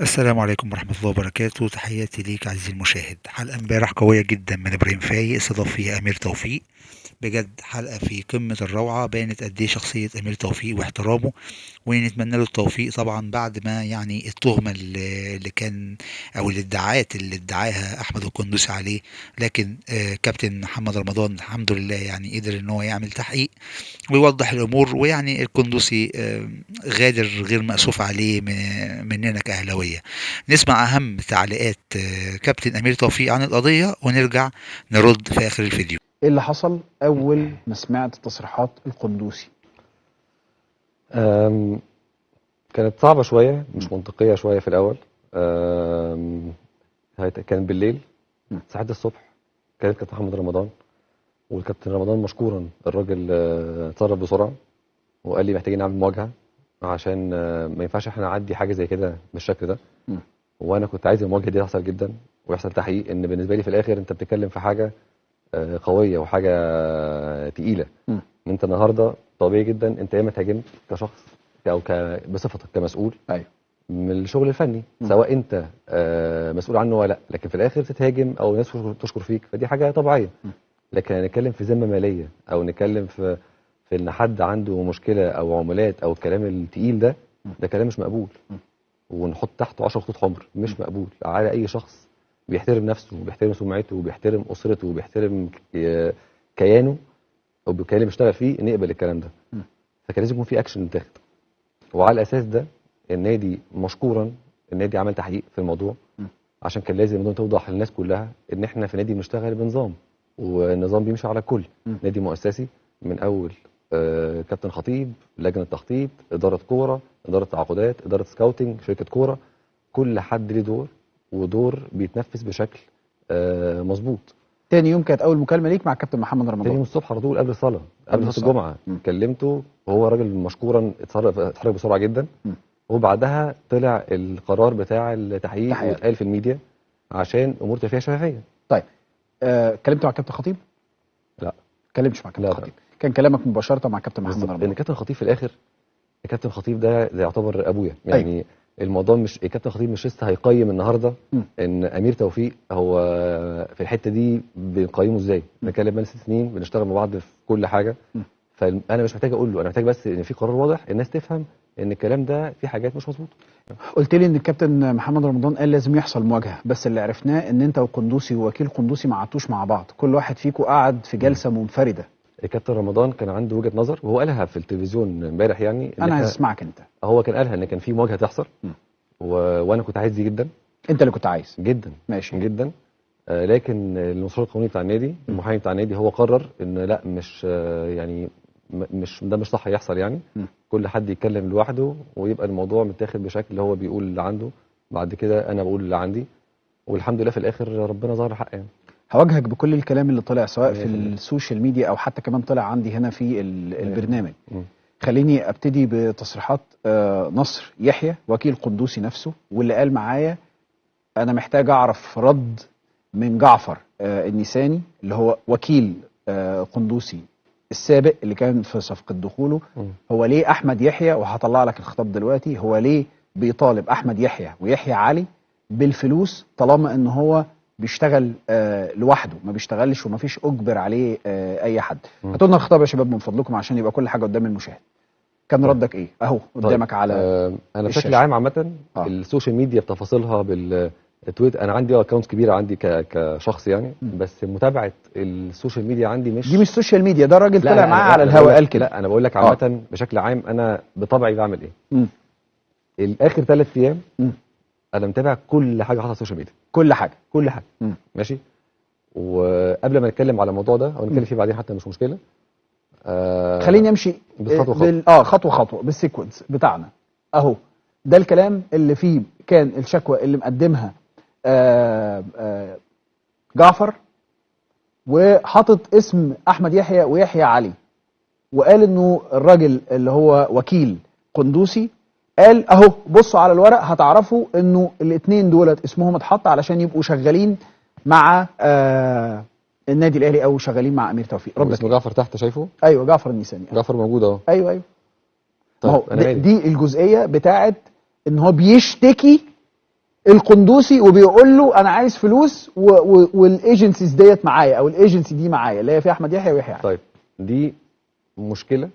السلام عليكم ورحمة الله وبركاته. تحياتي ليك عزيزي المشاهد. حلقة امبارح قوية جدا من ابراهيم فايق، استضاف فيها امير توفيق. بجد حلقة في قمة الروعة، بانت قد ايه شخصية امير توفيق واحترامه، ونتمنى له التوفيق طبعا بعد ما يعني التهمة اللي كان او الادعاءات اللي ادعاها احمد القندوسي عليه. لكن كابتن محمد رمضان الحمد لله يعني قدر ان هو يعمل تحقيق ويوضح الامور، ويعني القندوسي غادر غير مأسوف عليه مننا كأهلاوية. نسمع اهم تعليقات كابتن امير توفيق عن القضية ونرجع نرد في اخر الفيديو. ايه اللي حصل اول ما سمعت تصريحات القندوسي؟ أم، كانت صعبة شوية، مش منطقية شوية في الأول. كان بالليل ساعات الصبح كانت كابتن محمد رمضان، والكابتن رمضان مشكورا الراجل اتصرف بسرعة وقال لي محتاجين نعمل مواجهة عشان ما ينفعش احنا نعدي حاجة زي كده بالشكل ده. م. وأنا كنت عايز المواجهة دي تحصل جدا ويحصل تحقيق، إن بالنسبة لي في الآخر أنت بتتكلم في حاجة قوية وحاجة تقيلة. م. أنت النهاردة طبيعي جدا أنت يا إما تهاجمت كشخص أو بصفتك كمسؤول ايوه. من الشغل الفني، م. سواء انت مسؤول عنه ولا لا، لكن في الاخر تتهاجم او الناس تشكر فيك، فدي حاجه طبيعيه. م. لكن نتكلم في ذمه ماليه او نتكلم في ان حد عنده مشكله او عمولات او الكلام التقيل ده، ده كلام مش مقبول. ونحط تحته 10 خطوط حمر، مش مقبول على اي شخص بيحترم نفسه وبيحترم سمعته وبيحترم اسرته وبيحترم كيانه او بالكيان اللي بيشتغل فيه ان يقبل الكلام ده. فكان لازم يكون في اكشن متاخد، وعلى الاساس ده النادي مشكورا النادي عمل تحقيق في الموضوع، عشان كان لازم الموضوع توضح للناس كلها ان احنا في نادي بنشتغل بنظام، والنظام بيمشي على الكل. نادي مؤسسي من اول كابتن خطيب، لجنه تخطيط، اداره كوره، اداره تعاقدات، اداره سكاوتنج، شركه كوره، كل حد له دور، ودور بيتنفذ بشكل مظبوط. تاني يوم كانت اول مكالمه ليك مع كابتن محمد تاني رمضان؟ يوم الصبح على طول قبل الصلاه، قبل قبل صلاه الصلاة. الجمعه كلمته، وهو راجل مشكورا اتحرك بسرعه جدا. وبعدها طلع القرار بتاع التحقيق تحقيق. واتقال في الميديا عشان امور تبقى فيها شفافيه. طيب، كلمت مع كابتن خطيب؟ لا كلمتش مع كابتن لا خطيب، كان كلامك مباشره مع كابتن محمد بالظبط، رمضان. لان كابتن خطيب في الاخر، الكابتن خطيب ده يعتبر ابويا يعني. أيوة. الموضوع مش الكابتن خطيب مش لسه هيقيم النهارده ان امير توفيق هو في الحته دي بنقيمه ازاي. بنتكلم بقالنا 6 سنين بنشتغل مع بعض في كل حاجه. فانا مش محتاج اقول له، انا محتاج بس ان في قرار واضح الناس تفهم ان الكلام ده في حاجات مش مظبوطه. قلت لي ان الكابتن محمد رمضان قال لازم يحصل مواجهه، بس اللي عرفناه ان انت وقندوسي ووكيل قندوسي ما قعدتوش مع بعض، كل واحد فيكم قعد في جلسه منفرده. الكابتن رمضان كان عنده وجهه نظر وهو قالها في التلفزيون امبارح، يعني انا عايز اسمعك انت. هو كان قالها ان كان في مواجهه تحصل، وانا كنت عايز دي جدا. انت اللي كنت عايز؟ جدا ماشي جدا. لكن المسؤول القانوني بتاع النادي، المحامي بتاع النادي، هو قرر ان لا، مش يعني مش ده مش صح يحصل يعني. كل حد يتكلم لوحده ويبقى الموضوع متاخد بشكل اللي هو بيقول اللي عنده، بعد كده انا بقول اللي عندي، والحمد لله في الاخر ربنا ظهر حق يعني. هواجهك بكل الكلام اللي طلع سواء في السوشيال ميديا او حتى كمان طلع عندي هنا في البرنامج. خليني ابتدي بتصريحات نصر يحيى وكيل قندوسي نفسه، واللي قال معايا انا محتاج اعرف رد من جعفر النيساني اللي هو وكيل قندوسي السابق اللي كان في صفقة دخوله. هو ليه احمد يحيى، وهطلع لك الخطاب دلوقتي، هو ليه بيطالب احمد يحيى ويحيى علي بالفلوس طالما ان هو بيشتغل لوحده، ما بيشتغلش وما فيش اجبر عليه اي حد. هاتوا لنا الخطاب يا شباب من فضلكم عشان يبقى كل حاجه قدام المشاهد. كان ردك ايه اهو قدامك على انا بشكل عام عامه السوشيال ميديا بتفاصيلها بالتويت، انا عندي اكونت كبيره عندي كشخص يعني، بس متابعه السوشيال ميديا عندي دي مش سوشيال ميديا، ده الراجل طلع معاه على الهواء قال كده. لا انا بقول لك عامه بشكل عام انا بطبعي بعمل ايه. الاخر 3 ايام انا متابع كل حاجه حصلت على السوشيال ميديا، كل حاجه كل حاجه. ماشي. وقبل ما نتكلم على الموضوع ده او نتكلم فيه بعدين حتى مش مشكله، خليني امشي خطوه خطوه بالسيكونس بتاعنا اهو. ده الكلام اللي فيه كان الشكوى اللي مقدمها جعفر، وحاطط اسم احمد يحيى ويحيى علي، وقال انه الراجل اللي هو وكيل قندوسي قال اهو بصوا على الورق هتعرفوا انه الاثنين دولت اسمهم اتحط علشان يبقوا شغالين مع النادي الاهلي او شغالين مع امير توفيق. ردك اسمه جعفر تحت شايفه؟ ايوه جعفر النيساني. جعفر موجود اهو. ايوه طيب ما هو دي الجزئيه بتاعت ان هو بيشتكي القندوسي وبيقول له انا عايز فلوس والايجنسيز ديت معايا، او الايجنسي دي معايا اللي هي فيها احمد يحيى ويحيى علي. طيب دي مشكله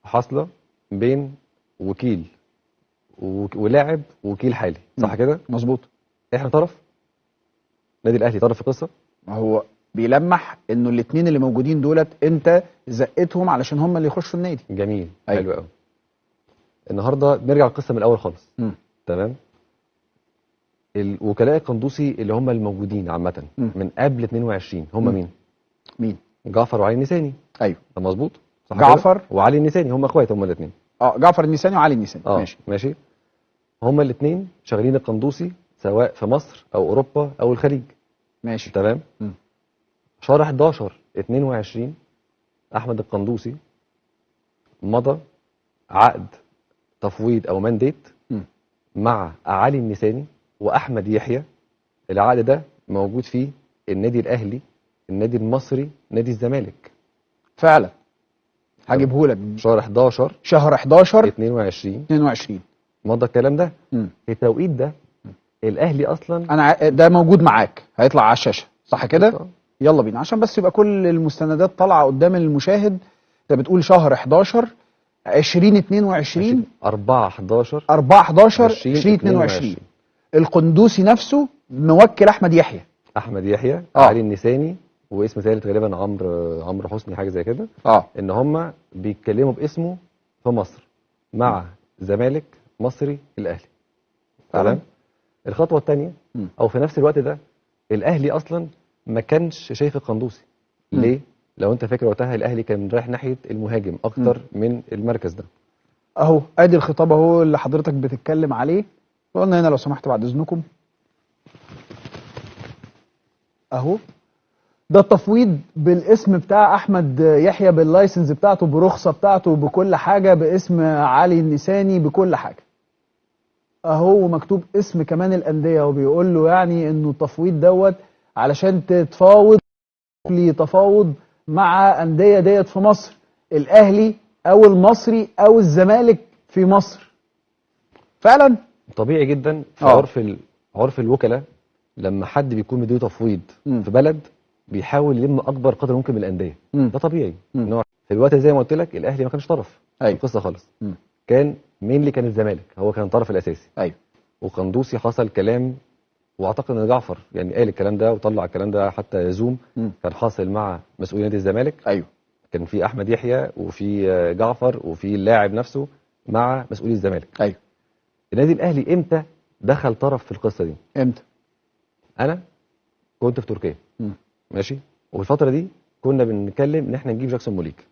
حاصله بين وكيل ولاعب ووكيل حالي، صح كده؟ مظبوط. احنا طرف، النادي الاهلي طرف في القصه. ما هو بيلمح انه الاثنين اللي موجودين دولت انت زقتهم علشان هم اللي يخشوا النادي. جميل. أيوة. حلو قوي. النهارده نرجع القصه من الاول خالص. تمام. الوكلاء القندوسي اللي هم الموجودين عامه من قبل 22 هم مين؟ جعفر وعلي النساني. ايوه ده مظبوط. جعفر وعلي النساني هم اخوات، هم الاثنين. جعفر النساني وعلي النساني. ماشي. هم الاثنين شغالين القندوسي سواء في مصر او اوروبا او الخليج. ماشي. تمام. شهر 11 22 احمد القندوسي مضى عقد تفويض او مانديت مع علي النساني واحمد يحيى. العقد ده موجود فيه النادي الاهلي، النادي المصري، نادي الزمالك. فعلا هجيبه لك. شهر 11 22 مضى الكلام ده. في التوقيت ده الاهلي اصلا انا ده موجود معاك، هيطلع على الشاشه صح كده؟ يلا بينا عشان بس يبقى كل المستندات طالعه قدام المشاهد. انت بتقول شهر 11 2022 4/11 2022 القندوسي نفسه موكل احمد يحيى علي النساني واسم ثالث غالبا عمرو حسني حاجه زي كده. ان هم بيتكلموا باسمه في مصر مع زمالك مصري الاهلي. تمام. الخطوه الثانيه او في نفس الوقت ده الاهلي اصلا ما كانش شايف القندوسي. ليه؟ لو انت فاكر وقتها الاهلي كان رايح ناحيه المهاجم اكتر من المركز ده. اهو ادي الخطاب اهو اللي حضرتك بتتكلم عليه. قلنا هنا لو سمحت بعد اذنكم اهو ده التفويض بالاسم بتاع احمد يحيى، باللايسنس بتاعته، برخصه بتاعته، بكل حاجه، باسم علي النساني، بكل حاجه اهو. ومكتوب اسم كمان الانديه وبيقول له يعني انه التفويض دوت علشان تتفاوض لي تفاوض مع انديه ديت في مصر، الاهلي او المصري او الزمالك في مصر. فعلا طبيعي جدا في عرف الوكلاء لما حد بيكون مديله تفويض في بلد بيحاول يلم اكبر قدر ممكن من الانديه. ده طبيعي. في الوقت زي ما قلت لك الاهلي ما كانش طرف في القصه خالص. كان كان الزمالك هو كان الطرف الاساسي. وقندوسي حصل كلام، واعتقد ان جعفر يعني قال الكلام ده وطلع الكلام ده حتى زوم. كان حاصل مع مسؤولي نادي الزمالك. كان في احمد يحيى وفي جعفر وفي اللاعب نفسه مع مسؤولي الزمالك. النادي الاهلي امتى دخل طرف في القصه دي؟ امتى؟ انا كنت في تركيا. ماشي. وفي الفتره دي كنا بنتكلم ان احنا نجيب جاكسون موليك.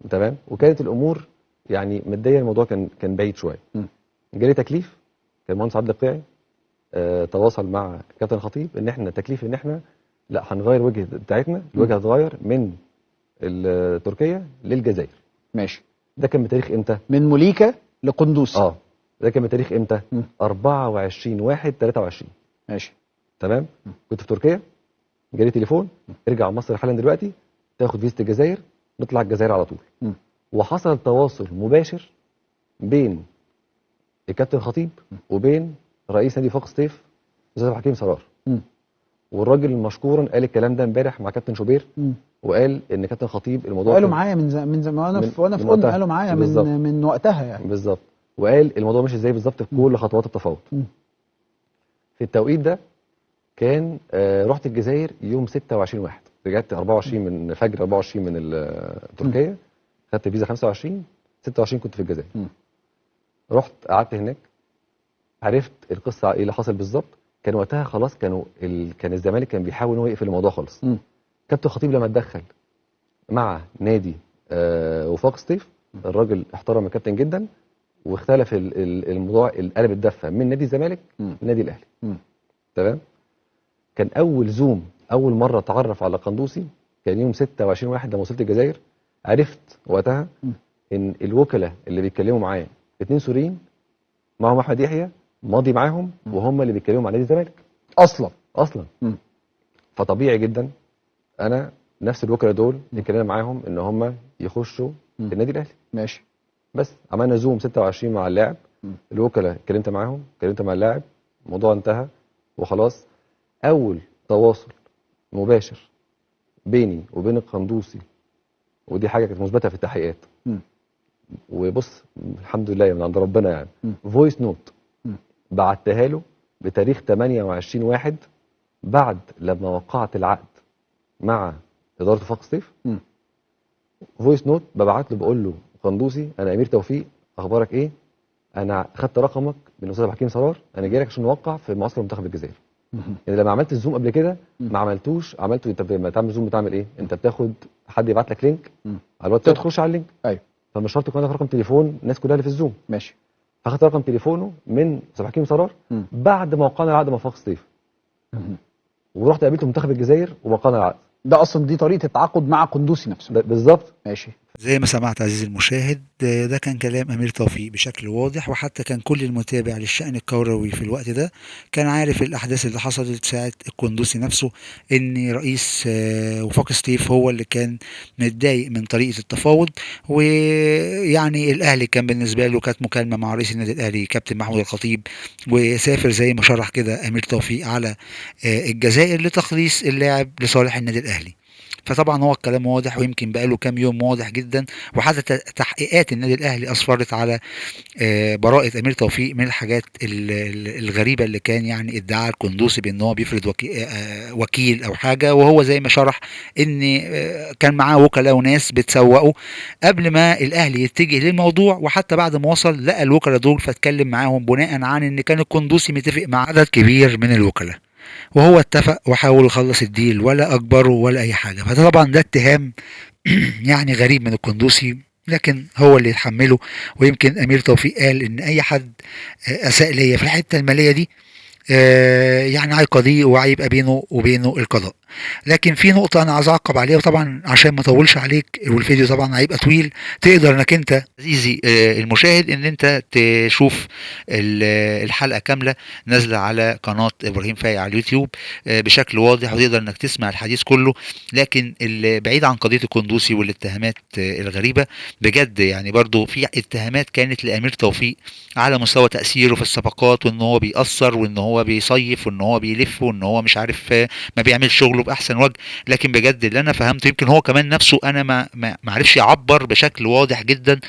تمام. وكانت الامور يعني ماديا الموضوع كان بعيد شويه. جالي تكليف، كان المهندس عبد القيعي تواصل مع كابتن الخطيب ان احنا تكليف ان احنا لا هنغير وجهه بتاعتنا، الوجهه هتتغير من تركيا للجزائر. ماشي. ده كان بتاريخ امتى؟ من موليكا لقندوسي. ده كان بتاريخ امتى؟ 24/1/23. ماشي. تمام. كنت في تركيا، جالي تليفون ارجع مصر حالا دلوقتي تاخد فيزة الجزائر، نطلع الجزائر على طول. وحصل تواصل مباشر بين الكابتن الخطيب وبين رئيس نادي فاق سطيف استاذ عبد الحكيم سرار. والراجل مشكورا قال الكلام ده امبارح مع كابتن شوبير. وقال ان كابتن الخطيب الموضوع قالوا معايا من زمان وانا في قلنا قالوا معايا من وقتها يعني. بالظبط. وقال الموضوع مش ازاي بالظبط في كل خطوات التفاوض. في التوقيت ده كان رحت الجزائر يوم 26/1، رجعت 24 من فجر 24 من تركيا، خدت فيزا 25، 26 كنت في الجزائر. رحت قعدت هناك، عرفت القصه ايه اللي حصل بالظبط. كان وقتها خلاص كان الزمالك كان بيحاول ان هو يقفل الموضوع خالص. كابتن الخطيب لما اتدخل مع نادي وفاق سطيف، الراجل احترم الكابتن جدا واختلف الموضوع، قلب الدفه من نادي الزمالك لنادي الاهلي. تمام. كان اول مره اتعرف على قندوسي كان يوم 26/1 لما وصلت الجزائر. عرفت وقتها ان الوكلاء اللي بيتكلموا معايا 2 سوريين معهم احمد يحيى ماضي معاهم، وهم اللي بيتكلموا مع نادي الزمالك اصلا. فطبيعي جدا انا نفس الوكلاء دول اتكلمنا معاهم ان هم يخشوا النادي الاهلي. ماشي. بس عملنا زوم 26 مع اللاعب، الوكلاء اتكلمت معاهم، اتكلمت مع اللاعب، الموضوع انتهى وخلاص. اول تواصل مباشر بيني وبين القندوسي، ودي حاجه كانت مثبته في التحقيقات، وبص الحمد لله من عند ربنا يعني، فويس نوت بعتها له بتاريخ 28/1 بعد لما وقعت العقد مع اداره وفاق سطيف. فويس نوت ببعت له بقول له قندوسي انا امير توفيق، اخبارك ايه؟ انا خدت رقمك من الاستاذ عبد الحكيم سرار، انا جاي لك عشان نوقع في معسكر منتخب الجزائر. يعني لما عملت الزوم قبل كده ما عملتوش، عملته انت لما تعمل زوم بتعمل ايه؟ انت بتاخد حد يبعت لك لينك على الواتساب تخش على اللينك. ايوه. فمش شرط يكون عندك رقم تليفون الناس كلها اللي في الزوم. ماشي. فاخدت رقم تليفونه من استاذ حكيم سرار بعد ما وقعنا العقد مع وفاق سطيف. ورحت قابلته منتخب الجزائر ووقعنا العقد. ده اصلا دي طريقه التعاقد مع قندوسي نفسه. بالظبط. ماشي. زي ما سمعت عزيزي المشاهد، ده كان كلام أمير توفيق بشكل واضح، وحتى كان كل المتابع للشأن الكروي في الوقت ده كان عارف الأحداث اللي حصلت ساعة القندوسي نفسه، إن رئيس وفاق سطيف هو اللي كان متضايق من طريقة التفاوض. ويعني الأهلي كان بالنسبة له كانت مكالمة مع رئيس النادي الأهلي كابتن محمود الخطيب، وسافر زي ما شرح كده أمير توفيق على الجزائر لتخليص اللاعب لصالح النادي الأهلي. فطبعا هو الكلام واضح، ويمكن بقاله كام يوم واضح جدا، وحتى تحقيقات النادي الاهلي اسفرت على براءة امير توفيق من الحاجات الغريبة اللي كان يعني ادعاء القندوسي بان هو بيفرض وكيل او حاجة، وهو زي ما شرح ان كان معاه وكلاء وناس بتسوقوا قبل ما الاهلي يتجه للموضوع، وحتى بعد ما وصل لقى الوكلاء دول فاتكلم معاهم بناء عن ان كان القندوسي متفق مع عدد كبير من الوكلاء، وهو اتفق وحاول يخلص الديل ولا اجبره ولا اي حاجه. فطبعا ده اتهام يعني غريب من القندوسي، لكن هو اللي يتحمله. ويمكن امير توفيق قال ان اي حد اساء ليا في الحته الماليه دي يعني هيقضيه وهيبقى بينه وبينه القضاء. لكن في نقطة أنا عايز أعقب عليها، وطبعا عشان ما أطولش عليك والفيديو طبعا هيبقى طويل، تقدر إنك أنت عزيزي المشاهد إن أنت تشوف الحلقة كاملة نازلة على قناة إبراهيم فايق على اليوتيوب بشكل واضح، وتقدر إنك تسمع الحديث كله. لكن بعيد عن قضية القندوسي والاتهامات الغريبة، بجد يعني برضو في اتهامات كانت لأمير توفيق على مستوى تأثيره في الصفقات، وإن هو بيأثر، وإن هو بيصيف، وإن هو بيلف، وإن هو مش عارف ما بيعمل شغله باحسن وجه. لكن بجد اللي انا فهمته، يمكن هو كمان نفسه انا ما عرفش يعبر بشكل واضح جدا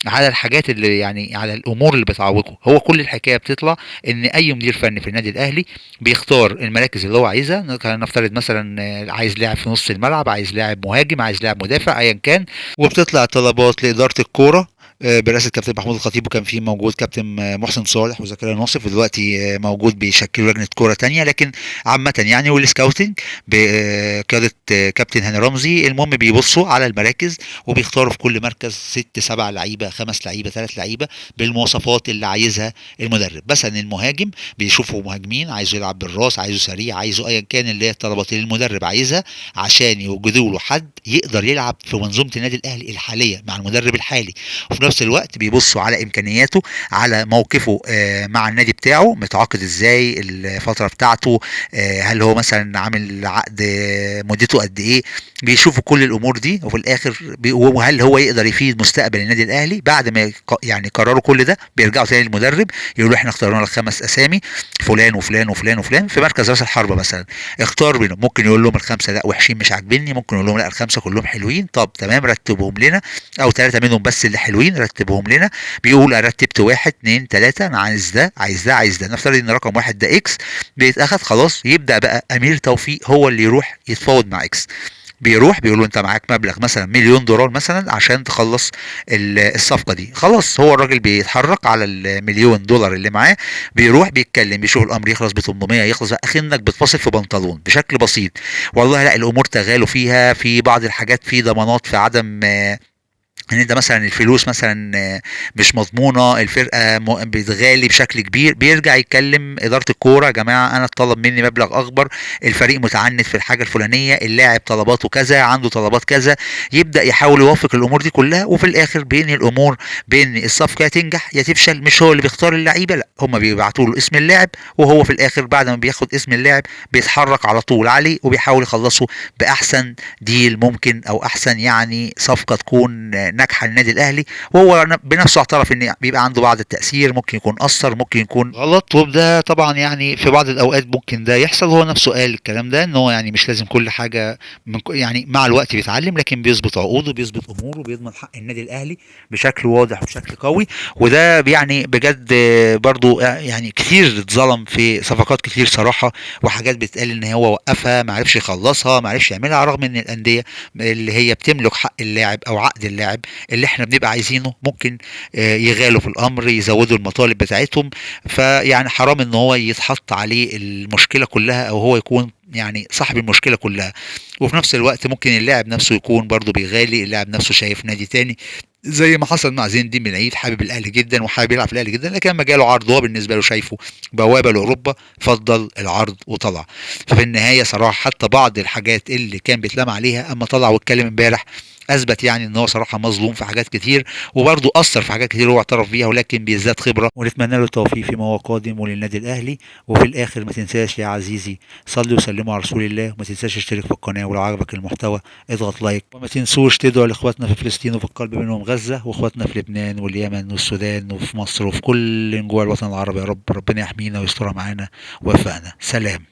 على الحاجات اللي يعني على الامور اللي بتعوقه. هو كل الحكايه بتطلع ان اي مدير فني في النادي الاهلي بيختار المراكز اللي هو عايزها. نفترض مثلا عايز لاعب في نص الملعب، عايز لاعب مهاجم، عايز لاعب مدافع، ايا كان، وبتطلع طلبات لاداره الكوره برئاسه كابتن محمود الخطيب، وكان في موجود كابتن محسن صالح وزكريا ناصف، ودلوقتي موجود بيشكلوا لجنه كوره تانية. لكن عامه يعني والسكاوتنج بقياده كابتن هاني رمزي، المهم بيبصوا على المراكز وبيختاروا في كل مركز 6 7 لعيبه، 5 لعيبه، 3 لعيبه بالمواصفات اللي عايزها المدرب. مثلا المهاجم بيشوفوا مهاجمين، عايزه يلعب بالراس، عايزه سريع، عايزه ايا كان اللي هي الطلبات اللي المدرب عايزها، عشان يوجدوا له حد يقدر يلعب في منظومه النادي الاهلي الحاليه مع المدرب الحالي. وفي نفس الوقت بيبصوا على امكانياته، على موقفه مع النادي بتاعه، متعاقد ازاي، الفتره بتاعته، هل هو مثلا عامل عقد مدته قد ايه. بيشوفوا كل الامور دي، وفي الاخر وهل هو يقدر يفيد مستقبل النادي الاهلي. بعد ما يعني قرروا كل ده، بيرجعوا تاني للمدرب يقولوا احنا اخترنا لك 5 اسامي، فلان وفلان وفلان وفلان في مركز راس الحربه مثلا، اختار بينهم. ممكن يقول لهم ال5 لا وحشين مش عاجبني، ممكن يقول لهم لا ال5 كلهم حلوين، طب تمام رتبهم لنا، او 3 منهم بس اللي حلوين رتبهم لنا. بيقول انا رتبت 1 2 3، انا عايز ده عايز ده عايز ده. نفترض ان رقم 1 ده اكس، بيتاخد خلاص. يبدا بقى امير توفيق هو اللي يروح يتفاوض مع اكس. بيروح بيقول له انت معاك مبلغ مثلا $1,000,000 مثلا عشان تخلص الصفقه دي. خلاص هو الراجل بيتحرك على $1,000,000 اللي معاه، بيروح بيتكلم، بيشوف الامر يخلص ب 800، يخلص اخنك بتفاصل في بنطلون بشكل بسيط. والله لا الامور تغالوا فيها في بعض الحاجات، في ضمانات، في عدم ان انت مثلا الفلوس مثلا مش مضمونه، الفرقه بتغالي بشكل كبير. بيرجع يتكلم اداره الكوره، يا جماعه انا اتطلب مني مبلغ اكبر، الفريق متعنت في الحاجه الفلانيه، اللاعب طلباته كذا، عنده طلبات كذا. يبدا يحاول يوفق الامور دي كلها، وفي الاخر بين الامور بين الصفقه يا تنجح يا تفشل. مش هو اللي بيختار اللعيبه، لا هم بيبعتوا له اسم اللاعب، وهو في الاخر بعد ما بياخد اسم اللاعب بيتحرك على طول عليه، وبيحاول يخلصه باحسن ديل ممكن، او احسن يعني صفقه تكون ناجحه للنادي الاهلي، وهو بنفسه اعترف ان بيبقى عنده بعض التاثير، ممكن يكون اثر، ممكن يكون غلط، وده طبعا يعني في بعض الاوقات ممكن ده يحصل. هو نفسه قال الكلام ده، ان هو يعني مش لازم كل حاجه يعني مع الوقت بيتعلم، لكن بيظبط عقوده، بيظبط اموره، بيضمن حق النادي الاهلي بشكل واضح وبشكل قوي. وده يعني بجد برضو يعني كتير اتظلم في صفقات كتير صراحه، وحاجات بتقال ان هو وقفها، ما عرفش يخلصها، ما عرفش يعملها، رغم ان الانديه اللي هي بتملك حق اللاعب او عقد اللاعب اللي احنا بنبقى عايزينه ممكن يغالوا في الامر، يزودوا المطالب بتاعتهم. فيعني حرام ان هو يتحط عليه المشكله كلها، او هو يكون يعني صاحب المشكله كلها. وفي نفس الوقت ممكن اللاعب نفسه يكون برضه بيغالي، اللاعب نفسه شايف نادي تاني، زي ما حصل مع زين الدين بن عيد، حابب الاهلي جدا وحابب يلعب في الاهلي جدا، لكن لما جاله عرض هو بالنسبه له شايفه بوابه لاوروبا، فضل العرض وطلع. ففي النهايه صراحه حتى بعض الحاجات اللي كان بيتلام عليها اما طلع واتكلم امبارح، اثبت يعني ان هو صراحه مظلوم في حاجات كتير، وبرضه اثر في حاجات كتير هو اعترف بيها، ولكن بيزداد خبره. ونتمنى له التوفيق فيما هو قادم وللنادي الاهلي. وفي الاخر ما تنساش يا عزيزي، صلي وسلموا على رسول الله، وما تنساش تشترك في القناه، ولو عجبك المحتوى اضغط لايك، وما تنسوش تدعوا لاخواتنا في فلسطين وفي القلب منهم غزه، واخواتنا في لبنان واليمن والسودان وفي مصر وفي كل جوه الوطن العربي. يا رب ربنا يحمينا ويسترها معانا ويوفقنا. سلام.